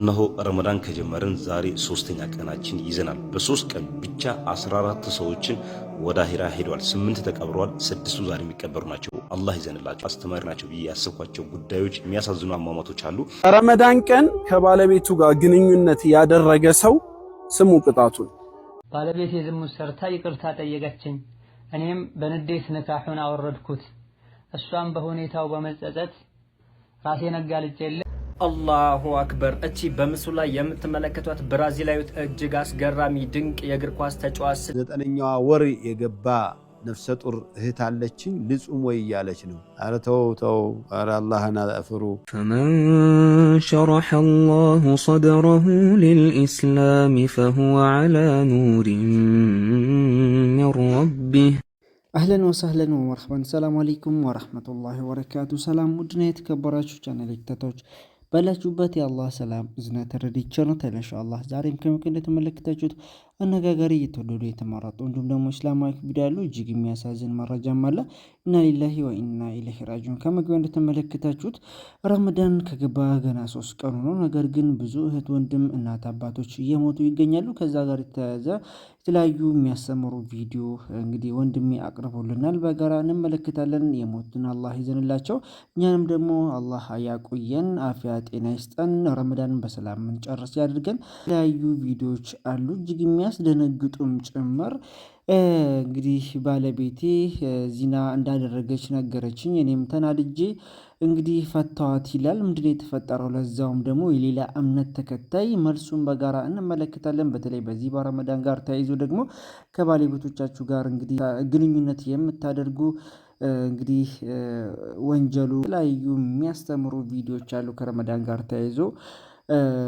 እነሆ ረመዳን ከጀመርን ዛሬ ሶስተኛ ቀናችን ይዘናል። በሶስት ቀን ብቻ 14 ሰዎችን ወደ አኺራ ሄደዋል። 8 ተቀብረዋል። 6ቱ ዛሬ የሚቀበሩ ናቸው። አላህ ይዘንላቸው። አስተማሪ ናቸው ብዬ ያሰብኳቸው ጉዳዮች፣ የሚያሳዝኑ አሟሟቶች አሉ። ረመዳን ቀን ከባለቤቱ ጋር ግንኙነት ያደረገ ሰው ስሙ ቅጣቱን። ባለቤት የዝሙት ሰርታ ይቅርታ ጠየቀችኝ። እኔም በንዴት ንካሑን አወረድኩት። እሷም በሁኔታው በመጸጸት ራሴን አጋልጬ አላሁ አክበር። እቺ በምስሉ ላይ የምትመለከቷት ብራዚላዊት እጅግ አስገራሚ ድንቅ የእግር ኳስ ተጫዋች 9ኛዋ ወር የገባ ነፍሰ ጡር እህት አለችኝ። ልጹም ወይ እያለች ነው። ኧረ ተው፣ ኧረ አላህን አፍሩ። ፈመን ሸረሐ አላሁ ሰድረሁ ሊልኢስላም ፈሁወ ዐላ ኑሪን ሚን ረቢህ። አህለን ወሰህለን ወመርሐበን። ሰላም አለይኩም ወራህመቱላሂ ወበረካቱ። ሰላም ውድና የተከበራችሁ ቻናል ተከታታዮች ባላችሁበት የአላህ ሰላም እዝነት ረድኤት ቸርነት ኢንሻአላህ ዛሬም ከመከ እንደተመለከታችሁት አነጋጋሪ የተወደዱ የተመረጡ እንዲሁም ደግሞ እስላማዊ ቪዲዮ ያሉ እጅግ የሚያሳዝን መረጃም አለ። ኢና ሊላሂ ወኢና ኢለይሂ ራጂዑን። ከመግቢያው እንደተመለከታችሁት ረመዳን ከገባ ገና 3 ቀኑ ነው። ነገር ግን ብዙ እህት ወንድም፣ እናት አባቶች እየሞቱ ይገኛሉ። ከዛ ጋር የተያያዘ የተለያዩ የሚያስተምሩ ቪዲዮ እንግዲህ ወንድሜ አቅርቦልናል። በጋራ እንመለከታለን። የሞቱን አላህ ይዘንላቸው፣ እኛንም ደግሞ አላህ ያቆየን፣ አፊያ ጤና ይስጠን፣ ረመዳንን በሰላም እንጨርስ ያድርገን። የተለያዩ ቪዲዮዎች አሉ እጅግ የሚያስደነግጡም ጭምር። እንግዲህ ባለቤቴ ዚና እንዳደረገች ነገረችኝ። እኔም ተናድጄ እንግዲህ ፈታዋት ይላል። ምንድነው የተፈጠረው? ለዛውም ደግሞ የሌላ እምነት ተከታይ። መልሱን በጋራ እንመለከታለን። በተለይ በዚህ በረመዳን ጋር ተያይዞ ደግሞ ከባለቤቶቻችሁ ጋር እንግዲህ ግንኙነት የምታደርጉ እንግዲህ ወንጀሉ የተለያዩ የሚያስተምሩ ቪዲዮዎች አሉ ከረመዳን ጋር ተያይዞ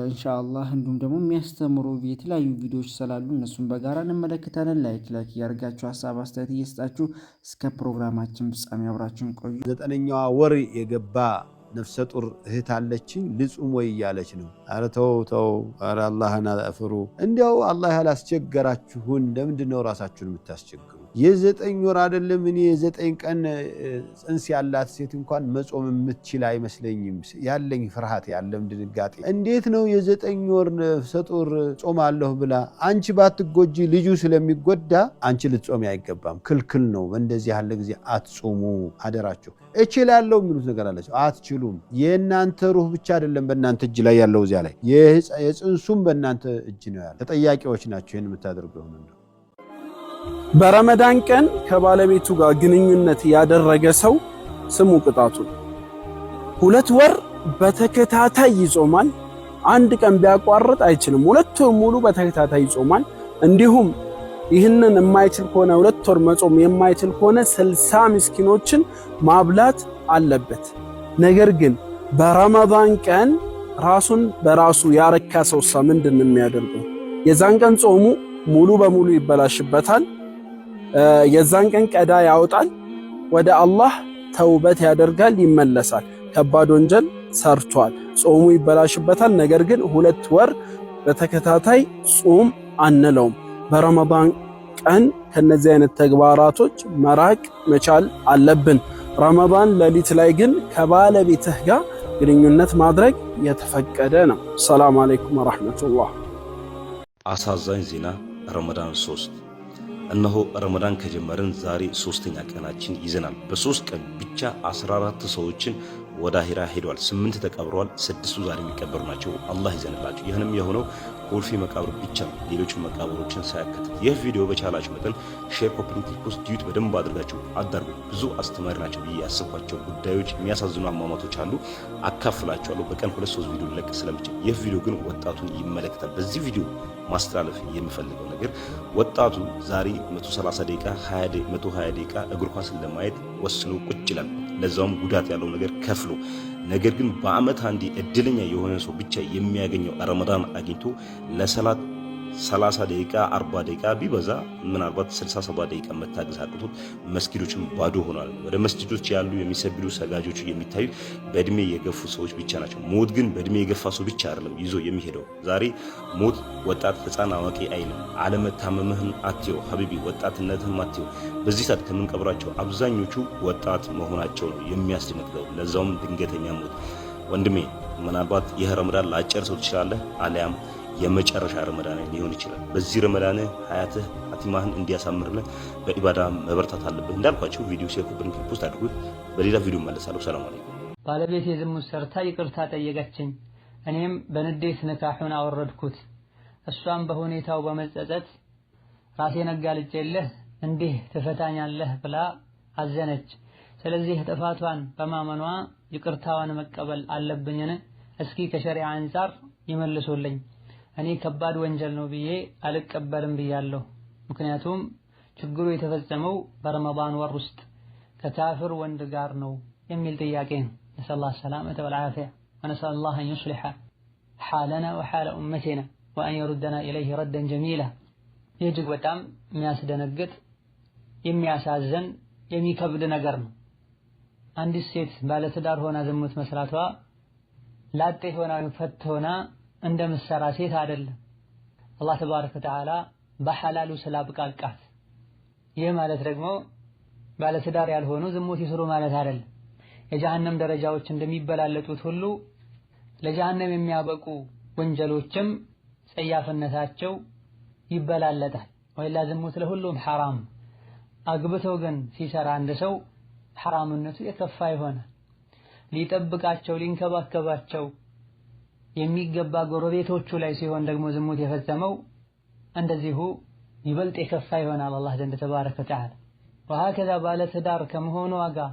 ኢንሻአላህ። እንዲሁም ደግሞ የሚያስተምሩ የተለያዩ ቪዲዮዎች ስላሉ እነሱን በጋራ እንመለከታለን። ላይክ ያርጋችሁ፣ ሀሳብ አስተያየት እየሰጣችሁ እስከ ፕሮግራማችን ፍጻሜ አብራችሁን ቆዩ። 9ኛዋ ወር የገባ ነፍሰ ጡር እህት አለችኝ። ልጹም ወይ እያለች ነው። ኧረ ተው፣ ኧረ አላህን አፍሩ። እንዲያው አላህ ያላስቸገራችሁን ለምንድን ነው ራሳችሁን የምታስቸግሩ? የ9 ወር አይደለም እኔ የ9 ቀን ጽንስ ያላት ሴት እንኳን መጾም የምትችል አይመስለኝም። ያለኝ ፍርሃት ያለም ድንጋጤ እንዴት ነው የ9 ወር ነፍሰ ጡር ጾማለሁ ብላ አንቺ ባትጎጂ ልጁ ስለሚጎዳ አንቺ ልትጾሚ አይገባም፣ ክልክል ነው። በእንደዚህ ያለ ጊዜ አትጾሙ አደራችሁ። እችላለሁ የሚሉት ነገር አላቸው፣ አትችሉም። የእናንተ ሩህ ብቻ አይደለም በእናንተ እጅ ላይ ያለው፣ እዚያ ላይ የጽንሱም በእናንተ እጅ ነው ያለው። ተጠያቂዎች ናቸው ይህን የምታደርገው ነው። በረመዳን ቀን ከባለቤቱ ጋር ግንኙነት ያደረገ ሰው ስሙ ቅጣቱን። 2 ወር በተከታታይ ይጾማል። አንድ ቀን ቢያቋርጥ አይችልም። 2 ወር ሙሉ በተከታታይ ይጾማል። እንዲሁም ይህንን የማይችል ከሆነ 2 ወር መጾም የማይችል ከሆነ 60 ምስኪኖችን ማብላት አለበት። ነገር ግን በረመዳን ቀን ራሱን በራሱ ያረካ ሰው ምንድን ነው የሚያደርገው? የዛን ቀን ጾሙ ሙሉ በሙሉ ይበላሽበታል። የዛን ቀን ቀዳ ያወጣል፣ ወደ አላህ ተውበት ያደርጋል፣ ይመለሳል። ከባድ ወንጀል ሰርቷል፣ ጾሙ ይበላሽበታል። ነገር ግን 2 ወር በተከታታይ ጾም አንለውም። በረመዳን ቀን ከነዚህ አይነት ተግባራቶች መራቅ መቻል አለብን። ረመዳን ሌሊት ላይ ግን ከባለቤትህ ጋር ግንኙነት ማድረግ የተፈቀደ ነው። ሰላም አለይኩም ወራህመቱላህ። አሳዛኝ ዜና ረመዳን 3። እነሆ ረመዳን ከጀመርን ዛሬ ሶስተኛ ቀናችን ይዘናል። በ3 ቀን ብቻ 14 ሰዎችን ወደ አኺራ ሄደዋል። 8 ተቀብረዋል። 6ቱ ዛሬ የሚቀበሩ ናቸው። አላህ ይዘንላቸው። ይህንም የሆነው ኮልፌ መቃብር ብቻ ነው፣ ሌሎች መቃብሮችን ሳያከትት። ይህ ቪዲዮ በቻላችሁ መጠን ሼር፣ ኮፒ ሊንክ፣ ፖስት ዲዩት በደንብ አድርጋችሁ አዳርጉ። ብዙ አስተማሪ ናቸው ብዬ ያሰብኳቸው ጉዳዮች፣ የሚያሳዝኑ አሟሟቶች አሉ። አካፍላችኋለሁ። በቀን 2-3 ቪዲዮ ልለቅ ስለምችል ይህ ቪዲዮ ግን ወጣቱን ይመለከታል። በዚህ ቪዲዮ ማስተላለፍ የምፈልገው ነገር ወጣቱ ዛሬ 130 ደቂቃ 120 ደቂቃ እግር ኳስን ለማየት ወስኖ ቁጭ ይላል። ለዛውም ጉዳት ያለው ነገር ከፍሎ። ነገር ግን በአመት አንዴ እድለኛ የሆነ ሰው ብቻ የሚያገኘው ረመዳን አግኝቶ ለሰላት 30 ደቂቃ 40 ደቂቃ ቢበዛ ምናልባት 67 ደቂቃ መታገስ አቅቶት መስጊዶችን ባዶ ሆኗል። ወደ መስጊዶች ያሉ የሚሰግዱ ሰጋጆቹ የሚታዩ በእድሜ የገፉ ሰዎች ብቻ ናቸው። ሞት ግን በእድሜ የገፋ ሰው ብቻ አይደለም ይዞ የሚሄደው። ዛሬ ሞት ወጣት፣ ህፃን፣ አዋቂ አይልም። አለመታመምህን አትየው ሀቢቢ፣ ወጣትነትህን አትየው። በዚህ ሰዓት ከምንቀብራቸው አብዛኞቹ ወጣት መሆናቸው ነው የሚያስደነግጠው። ለዛውም ድንገተኛ ሞት። ወንድሜ ምናልባት ይህ ረመዳን ላጨር ሰው ትችላለህ፣ አሊያም የመጨረሻ ረመዳን ሊሆን ይችላል። በዚህ ረመዳን ሀያትህ አቲማህን እንዲያሳምርልህ በኢባዳ መበርታት አለብህ። እንዳልኳቸው ቪዲዮ ሲያኩብን ፖስት አድርጉት። በሌላ ቪዲዮ መለሳለሁ። ሰላም አለይኩም። ባለቤቴ ዝሙት ሰርታ ይቅርታ ጠየቀችኝ። እኔም በንዴት ንካሑን አወረድኩት። እሷም በሁኔታው በመጸጸት ራሴን አጋልጬልህ እንዲህ ትፈታኛለህ ብላ አዘነች። ስለዚህ ጥፋቷን በማመኗ ይቅርታዋን መቀበል አለብኝን? እስኪ ከሸሪዓ አንፃር ይመልሱልኝ። እኔ ከባድ ወንጀል ነው ብዬ አልቀበልም ብያለሁ። ምክንያቱም ችግሩ የተፈጸመው በረመዳን ወር ውስጥ ከካፍር ወንድ ጋር ነው የሚል ጥያቄ ነው። ነስአሉላህ ሰላመተ ወልዓፊያ ወነስአሉላህ አን ዩስሊሐ ሓለና ወሓለ ኡመቲና ወአን የሩደና ኢለይህ ረደን ጀሚላ። ይህ እጅግ በጣም የሚያስደነግጥ የሚያሳዝን የሚከብድ ነገር ነው። አንዲት ሴት ባለትዳር ሆና ዝሙት መስራቷ ላጤ ሆና ፈት ሆና እንደምትሰራ ሴት አይደለም። አላህ ተባረከ ወተዓላ በሐላሉ ስላብቃቃት። ይህ ማለት ደግሞ ባለትዳር ያልሆኑ ዝሙት ይስሩ ማለት አይደለም። የጀሃነም ደረጃዎች እንደሚበላለጡት ሁሉ ለጀሃነም የሚያበቁ ወንጀሎችም ጸያፍነታቸው ይበላለጣል። ወይላ ዝሙት ለሁሉም ሐራም። አግብቶ ግን ሲሰራ አንድ ሰው ሐራምነቱ የከፋ ይሆናል። ሊጠብቃቸው ሊንከባከባቸው የሚገባ ጎረቤቶቹ ላይ ሲሆን ደግሞ ዝሙት የፈጸመው እንደዚሁ ይበልጥ የከፋ ይሆናል አላህ ዘንድ ተባረከ ወተዓላ። ወሀከዛ ባለትዳር ከመሆኗ ጋር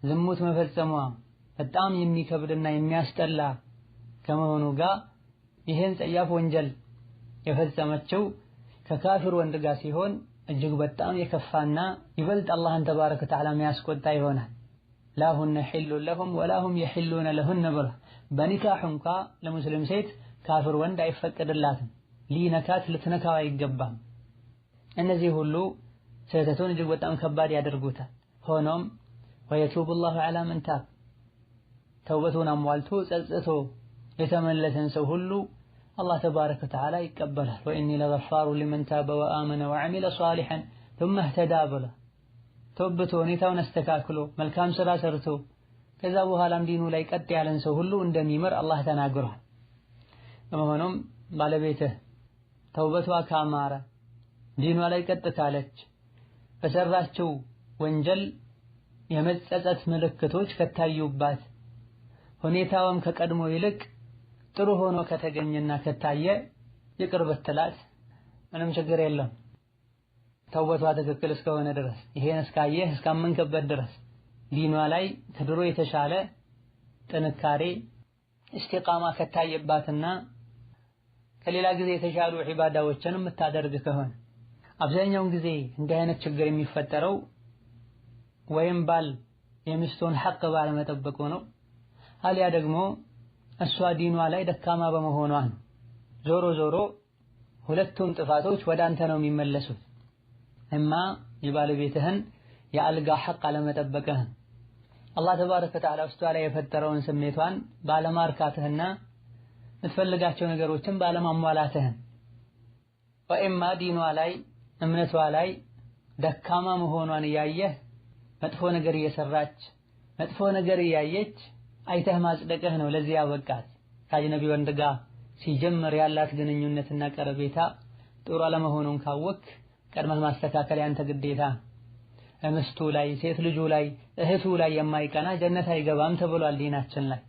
ዝሙት መፈጸሟ በጣም የሚከብድና የሚያስጠላ ከመሆኑ ጋር ይህን ጸያፍ ወንጀል የፈጸመችው ከካፊር ወንድ ጋር ሲሆን እጅግ በጣም የከፋና ይበልጥ አላህን ተባረከ ወተዓላ የሚያስቆጣ ይሆናል። ላሁነ ሒሉን ለሁም ወላሁም የሒሉነ ለሁነ ብሏል። በኒካህ እንኳ ለሙስሊም ሴት ካፍር ወንድ አይፈቀድላትም። ሊነካት ልትነካው አይገባም። እነዚህ ሁሉ ስህተቱን እጅግ በጣም ከባድ ያደርጉታል። ሆኖም ወየቱቡ ላሁ ዐላ መን ታብ፣ ተውበቱን አሟልቶ ጸጽቶ የተመለሰን ሰው ሁሉ አላህ ተባረከ ወተዓላ ይቀበላል። ወኢኒ ለገፋሩ ሊመን ታበ ወአመነ ወዐሚለ ሷሊሐን ثم اهتدى ብሏል። ተውበቱ ሁኔታውን አስተካክሎ መልካም ስራ ሰርቶ ከዛ በኋላም ዲኑ ላይ ቀጥ ያለን ሰው ሁሉ እንደሚመር አላህ ተናግሯል። በመሆኑም ባለቤትህ ተውበቷ ካማረ ዲኗ ላይ ቀጥ ካለች በሰራችው ወንጀል የመጸጸት ምልክቶች ከታዩባት ሁኔታውም ከቀድሞ ይልቅ ጥሩ ሆኖ ከተገኘና ከታየ ይቅር ብትላት ምንም ችግር የለም። ተውበቷ ትክክል እስከሆነ ድረስ ይሄን እስካየህ እስካመንከበት ድረስ ዲኗ ላይ ከድሮ የተሻለ ጥንካሬ እስቲቃማ ከታየባትና ከሌላ ጊዜ የተሻሉ ዒባዳዎችን የምታደርግ ከሆነ አብዛኛውን ጊዜ እንዲህ አይነት ችግር የሚፈጠረው ወይም ባል የሚስቱን ሐቅ ባለመጠበቁ ነው፣ አልያ ደግሞ እሷ ዲኗ ላይ ደካማ በመሆኗ ነው። ዞሮ ዞሮ ሁለቱም ጥፋቶች ወደ አንተ ነው የሚመለሱት። እማ የባለቤትህን የአልጋ ሐቅ አለመጠበቅህን አላህ ተባረከ ወተዓላ ውስጧ ላይ የፈጠረውን ስሜቷን ባለማርካትህና የምትፈልጋቸው ነገሮችን ባለማሟላትህን፣ ወኢማ ዲኗ ላይ እምነቷ ላይ ደካማ መሆኗን እያየህ መጥፎ ነገር እየሰራች መጥፎ ነገር እያየች አይተህ ማጽደቅህ ነው ለዚህ ያበቃት። ከአጅነቢ ወንድ ጋር ሲጀምር ያላት ግንኙነትና ቀረቤታ ጥሩ አለመሆኑን ካወክ ቀድመህ ማስተካከል ያንተ ግዴታ። ምስቱ ላይ ሴት ልጁ ላይ እህቱ ላይ የማይቀና ጀነት አይገባም ተብሏል ዲናችን ላይ።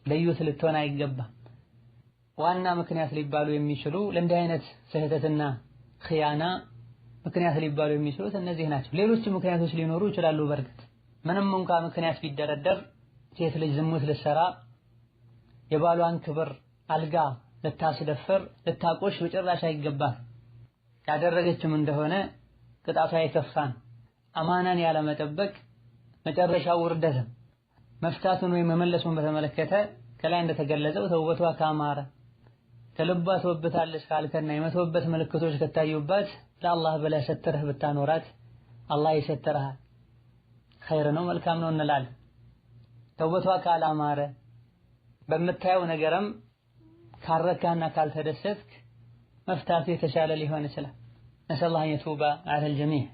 ለዩት ልትሆን አይገባም። ዋና ምክንያት ሊባሉ የሚችሉ ለእንዲህ አይነት ስህተትና ኺያና ምክንያት ሊባሉ የሚችሉት እነዚህ ናቸው። ሌሎች ምክንያቶች ሊኖሩ ይችላሉ። በርግጥ ምንም እንኳ ምክንያት ቢደረደር ሴት ልጅ ዝሙት ልትሰራ የባሏን ክብር አልጋ ልታስደፍር ልታቆሽ በጭራሽ አይገባም። ያደረገችም እንደሆነ ቅጣቷ የከፋን አማናን ያለመጠበቅ መጨረሻው ውርደትም። መፍታቱን ወይም መመለሱን በተመለከተ ከላይ እንደተገለጸው ተውበቷ ካማረ ከልቧ ተወብታለች ካልከና የመተውበት ምልክቶች ከታዩባት ለአላህ ብለህ ሰትረህ ብታኖራት አላህ ይሰትርሃል። ኸይር ነው መልካም ነው እንላለን። ተውበቷ ካላማረ በምታየው ነገርም ካረካና ካልተደሰትክ መፍታቱ የተሻለ ሊሆን ይችላል። ነስአሉላህ የቱባ ዐለል ጀሚዕ።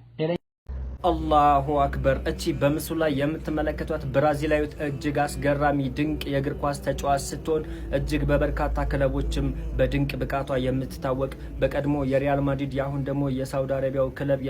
አላሁ አክበር። እቺ በምስሉ ላይ የምትመለከቷት ብራዚላዊት እጅግ አስገራሚ ድንቅ የእግር ኳስ ተጫዋች ስትሆን እጅግ በበርካታ ክለቦችም በድንቅ ብቃቷ የምትታወቅ በቀድሞ የሪያል ማድሪድ ያሁን ደግሞ የሳውዲ አረቢያው ክለብ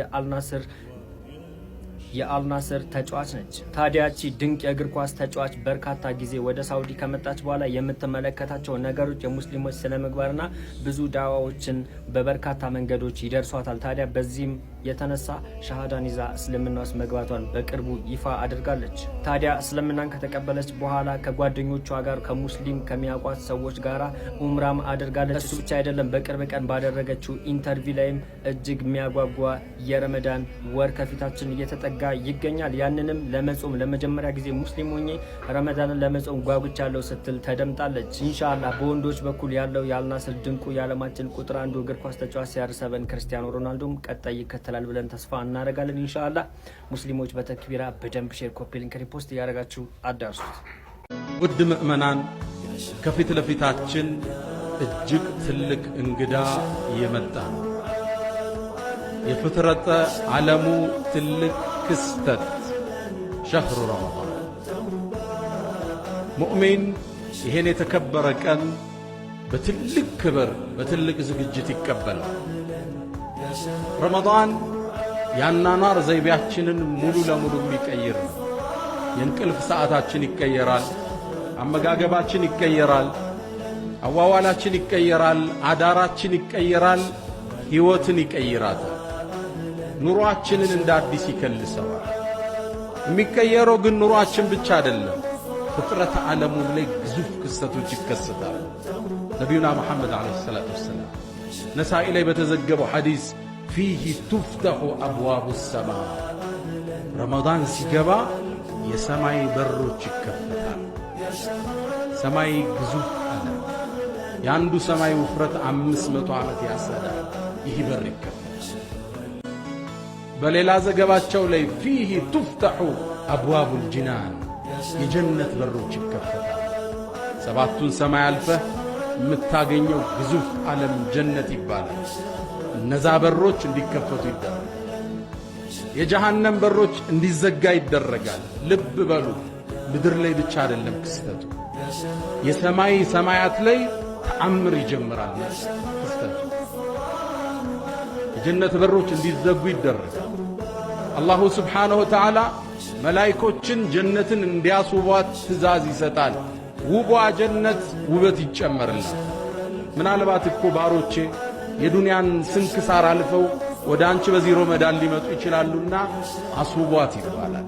የአልናስር ተጫዋች ነች። ታዲያቺ ድንቅ የእግር ኳስ ተጫዋች በርካታ ጊዜ ወደ ሳውዲ ከመጣች በኋላ የምትመለከታቸው ነገሮች የሙስሊሞች ስለምግባርና ብዙ ዳዋዎችን በበርካታ መንገዶች ይደርሷታል። ታዲያ በዚህም የተነሳ ሻሃዳን ይዛ እስልምና ውስጥ መግባቷን በቅርቡ ይፋ አድርጋለች። ታዲያ እስልምናን ከተቀበለች በኋላ ከጓደኞቿ ጋር ከሙስሊም ከሚያውቋት ሰዎች ጋራ ኡምራም አድርጋለች። እሱ ብቻ አይደለም፣ በቅርብ ቀን ባደረገችው ኢንተርቪው ላይም እጅግ የሚያጓጓ የረመዳን ወር ከፊታችን እየተጠጋ ይገኛል። ያንንም ለመጾም ለመጀመሪያ ጊዜ ሙስሊም ሆኜ ረመዳንን ለመጾም ጓጉቻለሁ ስትል ተደምጣለች። ኢንሻአላህ በወንዶች በኩል ያለው የአልናስር ድንቁ የዓለማችን ቁጥር አንዱ እግር ኳስ ተጫዋች CR7 ክርስቲያኖ ሮናልዶም ቀጣይ ይከተላል ብለን ተስፋ እናደርጋለን። ኢንሻአላህ ሙስሊሞች በተክቢራ በደንብ ሼር፣ ኮፒ ሊንክ፣ ሪፖስት ያደረጋችሁ አዳርሱት። ውድ ምእመናን ከፊት ለፊታችን እጅግ ትልቅ እንግዳ እየመጣ ነው። የፍጥረተ ዓለሙ ትልቅ ክስተት ሸህሩ ረመዳን። ሙእሚን ይሄን የተከበረ ቀን በትልቅ ክብር በትልቅ ዝግጅት ይቀበላል። ረመዳን የአኗኗር ዘይቤያችንን ሙሉ ለሙሉ የሚቀይር ነው። የእንቅልፍ ሰዓታችን ይቀየራል፣ አመጋገባችን ይቀየራል፣ አዋዋላችን ይቀየራል፣ አዳራችን ይቀየራል፣ ሕይወትን ይቀይራታል። ኑሯችንን እንደ አዲስ ይከልሰዋል። የሚቀየረው ግን ኑሯችን ብቻ አይደለም፣ ፍጥረተ ዓለሙ ላይ ግዙፍ ክስተቶች ይከሰታሉ። ነቢዩና መሐመድ ዓለይሂ ሰላቱ ወሰላም ነሳኢ ላይ በተዘገበው ሐዲስ ፊህ ቱፍተሑ አብዋቡ ሰማ፣ ረመዳን ሲገባ የሰማይ በሮች ይከፈታል። ሰማይ ግዙፍ አለ። የአንዱ ሰማይ ውፍረት 500 ዓመት ያሰዳል። ይህ በር ይከፈታል። በሌላ ዘገባቸው ላይ ፊህ ቱፍተሑ አብዋቡል ጂናን፣ የጀነት በሮች ይከፈታል። ሰባቱን ሰማይ አልፈህ የምታገኘው ግዙፍ ዓለም ጀነት ይባላል። እነዛ በሮች እንዲከፈቱ ይደረጋል። የጀሃነም በሮች እንዲዘጋ ይደረጋል። ልብ በሉ፣ ምድር ላይ ብቻ አይደለም ክስተቱ፣ የሰማይ ሰማያት ላይ ተአምር ይጀምራል ክስተቱ። የጀነት በሮች እንዲዘጉ ይደረጋል። አላሁ ስብሓነሁ ወተዓላ መላይኮችን ጀነትን እንዲያስውቧት ትእዛዝ ይሰጣል። ውቧ ጀነት ውበት ይጨመርላል። ምናልባት እኮ ባሮቼ የዱንያን ስንክሳር አልፈው ወደ አንቺ በዚህ ረመዳን ሊመጡ ይችላሉና አስውቧት ይባላል።